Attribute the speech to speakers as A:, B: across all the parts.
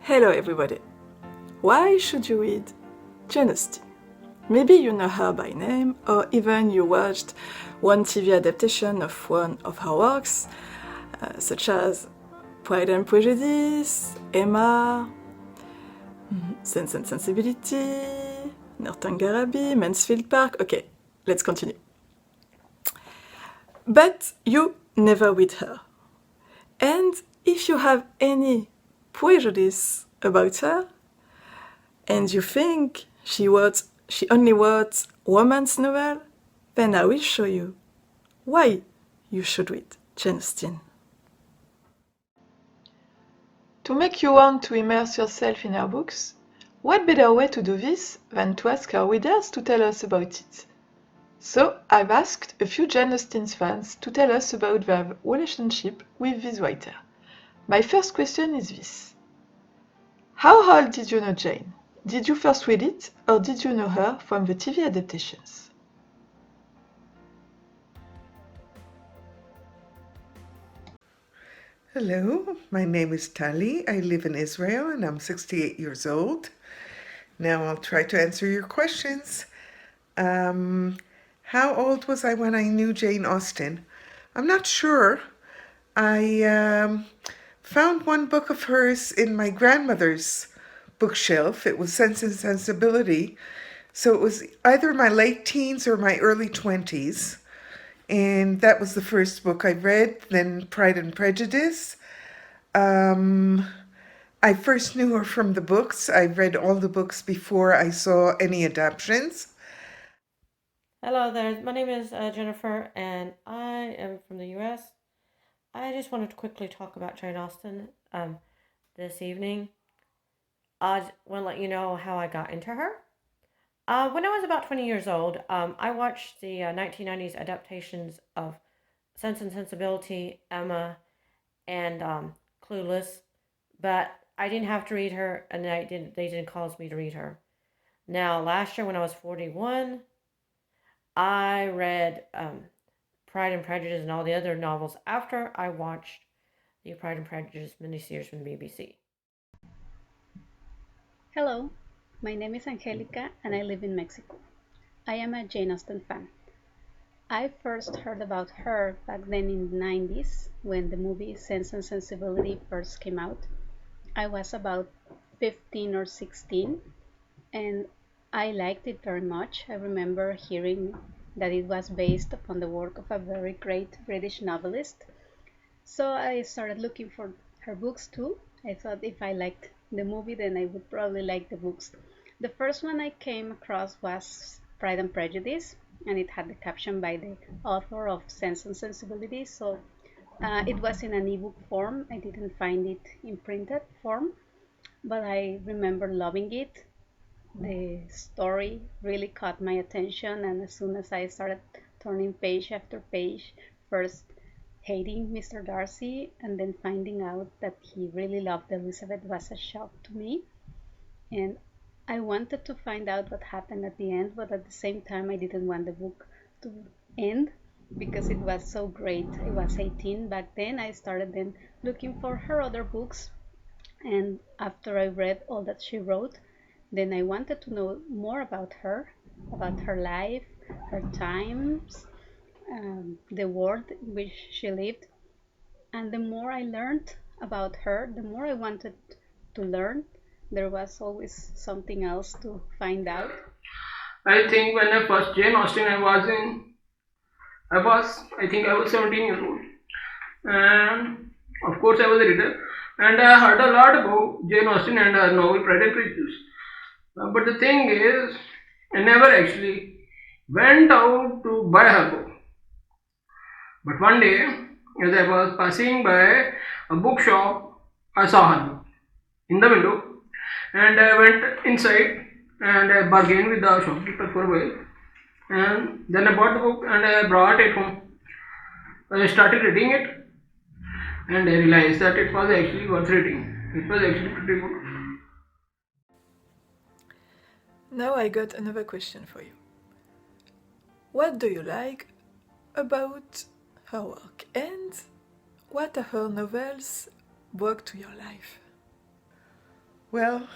A: Hello everybody! Why should you read Jane Austen? Maybe you know her by name, or even you watched one TV adaptation of one of her works, such as Pride and Prejudice, Emma, Sense and Sensibility, Northanger, Mansfield Park. Okay, let's continue. But you never read her. And if you have any prejudice about her, and you think she only wrote romance novel, then I will show you why you should read Jane Austen. To make you want to immerse yourself in her books, what better way to do this than to ask our readers to tell us about it? So I've asked a few Jane Austen fans to tell us about their relationship with this writer. My first question is this. How old did you know Jane? Did you first read it, or did you know her from the TV adaptations?
B: Hello, my name is Tali. I live in Israel and I'm 68 years old. Now I'll try to answer your questions. How old was I when I knew Jane Austen? I'm not sure. I found one book of hers in my grandmother's bookshelf. It was Sense and Sensibility. So it was either my late teens or my early 20s. And that was the first book I read, then Pride and Prejudice. I first knew her from the books. I read all the books before I saw any adaptations.
C: Hello there. My name is Jennifer, and I am from the U.S. I just wanted to quickly talk about Jane Austen this evening. I want to let you know how I got into her. When I was about 20 years old, I watched the 1990s adaptations of Sense and Sensibility, Emma, and Clueless, but I didn't have to read her, and they didn't cause me to read her. Now, last year when I was 41, I read Pride and Prejudice and all the other novels after I watched the Pride and Prejudice miniseries from the BBC.
D: Hello, my name is Angelica and I live in Mexico. I am a Jane Austen fan. I first heard about her back then in the 90s when the movie Sense and Sensibility first came out. I was about 15 or 16 and I liked it very much. I remember hearing that it was based upon the work of a very great British novelist. So I started looking for her books too. I thought if I liked the movie, then I would probably like the books. The first one I came across was Pride and Prejudice, and it had the caption by the author of Sense and Sensibility. So it was in an ebook form. I didn't find it in printed form, but I remember loving it. The story really caught my attention, and as soon as I started turning page after page, first hating Mr. Darcy and then finding out that he really loved Elizabeth was a shock to me. And I wanted to find out what happened at the end, but at the same time, I didn't want the book to end because it was so great. I was 18 back then. I started then looking for her other books, and after I read all that she wrote, then I wanted to know more about her life, her times, the world in which she lived. And the more I learned about her, the more I wanted to learn. There was always something else to find out.
E: I think when I first Jane Austen, I think I was 17 years old, and of course I was a reader, and I heard a lot about Jane Austen and her novel Pride and Prejudice. But the thing is, I never actually went out to buy her book. But one day, as I was passing by a bookshop, I saw her book in the window, and I went inside and I bargained with the shopkeeper for a while, and then I bought the book and I brought it home. I started reading it, and I realized that it was actually worth reading. It was actually pretty good.
A: Now I got another question for you. What do you like about her work, and what are her novels brought to your life?
B: Well,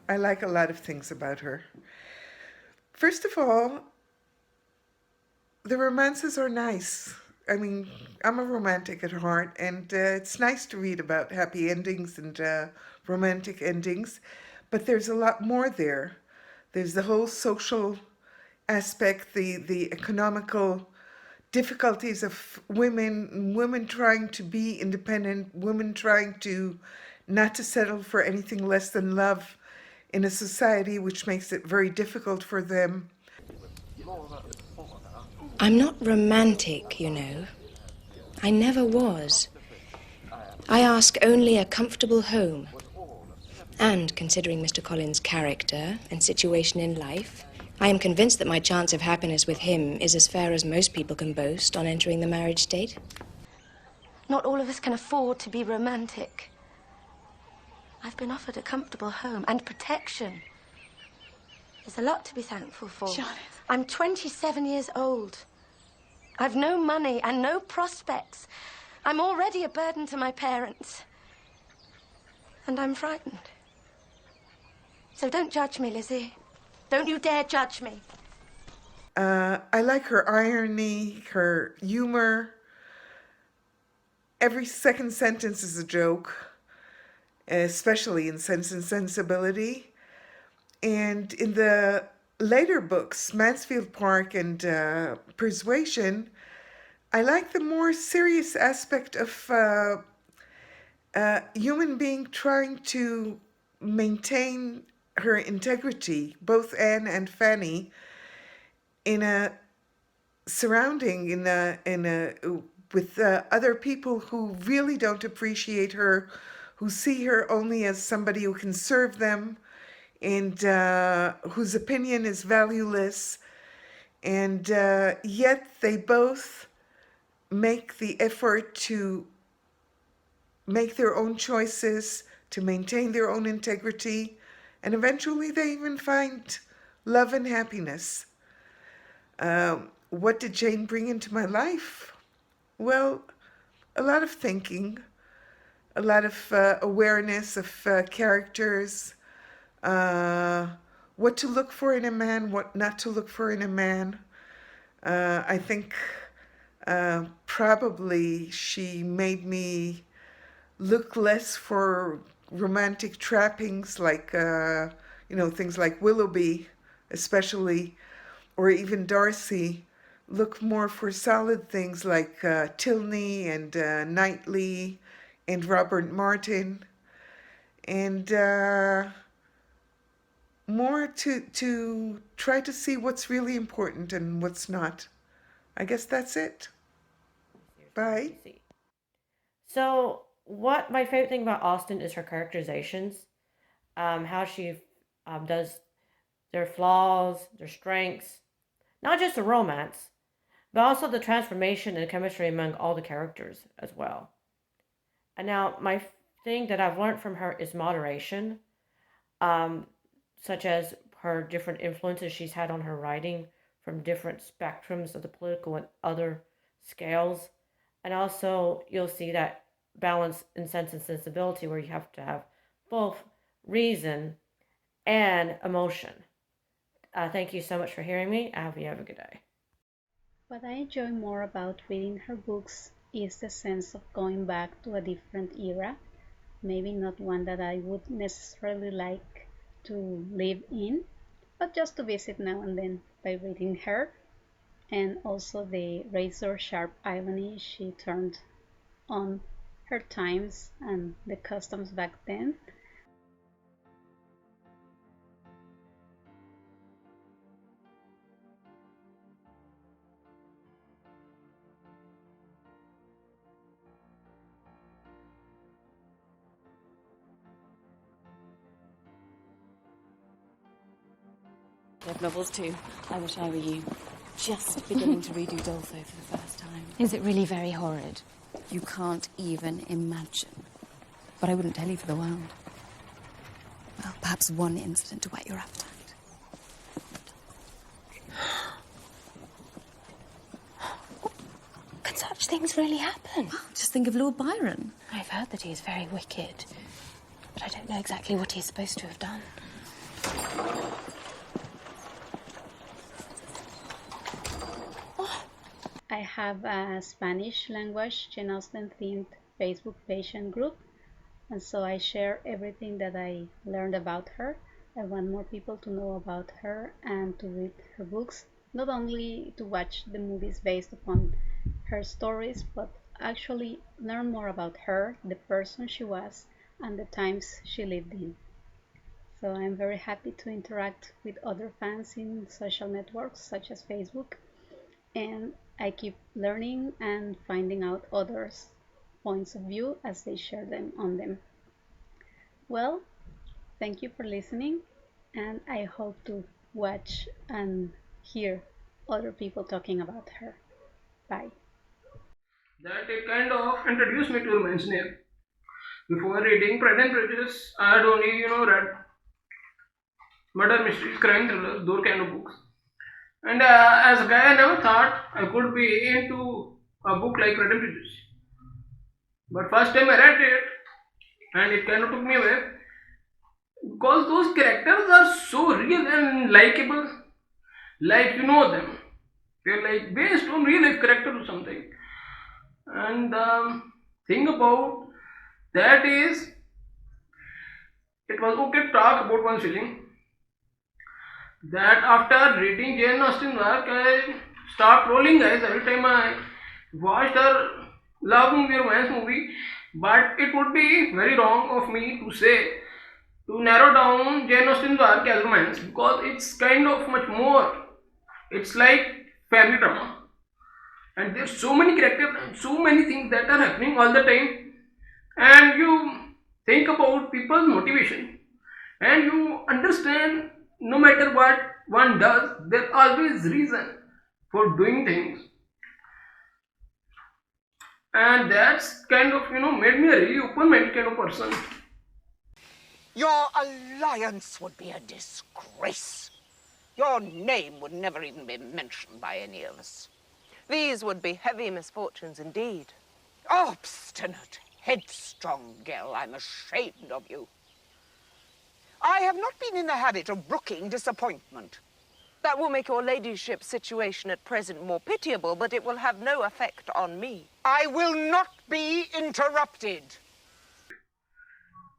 B: I like a lot of things about her. First of all, the romances are nice. I mean, I'm a romantic at heart, and it's nice to read about happy endings and romantic endings, but there's a lot more there. There's the whole social aspect, the economical difficulties of women trying to be independent, women trying to not to settle for anything less than love in a society which makes it very difficult for them.
F: I'm not romantic, you know. I never was. I ask only a comfortable home. And considering Mr. Collins' character and situation in life, I am convinced that my chance of happiness with him is as fair as most people can boast on entering the marriage state.
G: Not all of us can afford to be romantic. I've been offered a comfortable home and protection. There's a lot to be thankful for.
H: Charlotte.
G: I'm 27 years old. I've no money and no prospects. I'm already a burden to my parents. And I'm frightened. So don't judge me, Lizzie. Don't you dare judge me.
B: I like her irony, her humor. Every second sentence is a joke, especially in Sense and Sensibility. And in the later books, Mansfield Park and Persuasion, I like the more serious aspect of a human being trying to maintain her integrity, both Anne and Fanny, in a surrounding, with other people who really don't appreciate her, who see her only as somebody who can serve them, and whose opinion is valueless, and yet they both make the effort to make their own choices, to maintain their own integrity, and eventually they even find love and happiness. What did Jane bring into my life? Well, a lot of thinking, a lot of awareness of characters, what to look for in a man, what not to look for in a man. I think probably she made me look less for romantic trappings like, things like Willoughby, especially, or even Darcy. Look more for solid things like Tilney and Knightley and Robert Martin, and more to try to see what's really important and what's not. I guess that's it. Bye.
C: So, what my favorite thing about Austen is her characterizations, how she does their flaws, their strengths, not just the romance, but also the transformation and chemistry among all the characters as well. And now, my thing that I've learned from her is moderation, such as her different influences she's had on her writing from different spectrums of the political and other scales. And also, you'll see that balance in Sense and Sensibility where you have to have both reason and emotion. Thank you so much for hearing me. I hope you have a good day.
D: What I enjoy more about reading her books is the sense of going back to a different era, maybe not one that I would necessarily like to live in, but just to visit now and then by reading her, and also the razor-sharp irony she turned on her times and the customs back then.
H: I have novels too. I wish I were you. Just beginning to read Udolpho for the first time.
I: Is it really very horrid?
H: You can't even imagine. But I wouldn't tell you for the world. Well, perhaps one incident to whet your appetite.
I: Could such things really happen?
H: Well, just think of Lord Byron.
I: I've heard that he is very wicked.
H: but I don't know exactly what he's supposed to have done.
D: I have a Spanish language Jane Austen themed Facebook page and group, and so I share everything that I learned about her. I want more people to know about her and to read her books, not only to watch the movies based upon her stories, but actually learn more about her, the person she was, and the times she lived in. So I'm very happy to interact with other fans in social networks such as Facebook, and I keep learning and finding out others' points of view as they share them on them. Well, thank you for listening, and I hope to watch and hear other people talking about her. Bye.
E: That it kind of introduced me to romance here. Before reading Pride and Prejudice, I had only, read murder mysteries, crime thrillers, those kind of books. And as a guy, I never thought I could be into a book like Pride and Prejudice. But first time I read it, and it kind of took me away because those characters are so real and likable, like you know them. They're like based on real life character or something. And thing about that is, it was okay to talk about one feeling that after reading Jane Austen work, I start rolling eyes every time I watched her love movie, romance movie. But it would be very wrong of me to say to narrow down Jane Austen's work as romance because it's kind of much more. It's like family drama, and there's so many characters and so many things that are happening all the time, and you think about people's motivation, and you understand no matter what one does, there's always reason for doing things, and that's kind of made me a really open-minded kind of person.
I: Your alliance would be a disgrace. Your name would never even be mentioned by any of us.
J: These would be heavy misfortunes indeed.
I: Obstinate, headstrong girl, I'm ashamed of you. I have not been in the habit of brooking disappointment.
J: That will make your ladyship's situation at present more pitiable, but it will have no effect on me.
I: I will not be interrupted.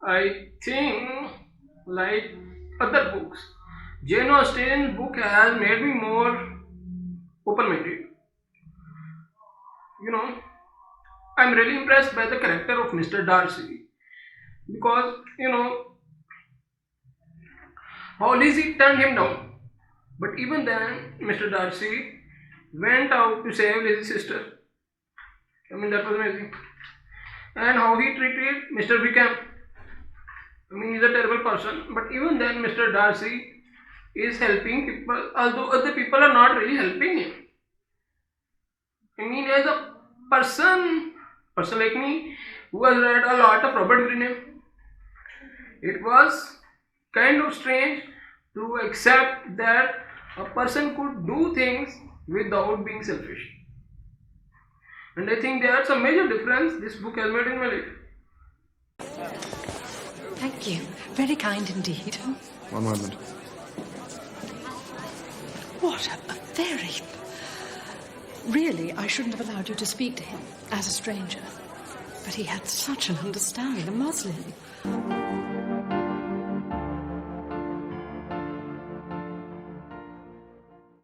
E: I think, like other books, Jane Austen's book has made me more open-minded. I'm really impressed by the character of Mr. Darcy because, how Lizzie turned him down. But even then, Mr. Darcy went out to save Lizzie's sister. I mean, that was amazing. And how he treated Mr. Wickham. I mean, he's a terrible person, but even then, Mr. Darcy is helping people, although other people are not really helping him. I mean, as a person like me, who has read a lot of Robert Greene, it was kind of strange to accept that a person could do things without being selfish. And I think that's a major difference this book has made in my life.
K: Thank you. Very kind indeed.
L: One moment.
K: What a very... Really, I shouldn't have allowed you to speak to him as a stranger. But he had such an understanding, a Muslim.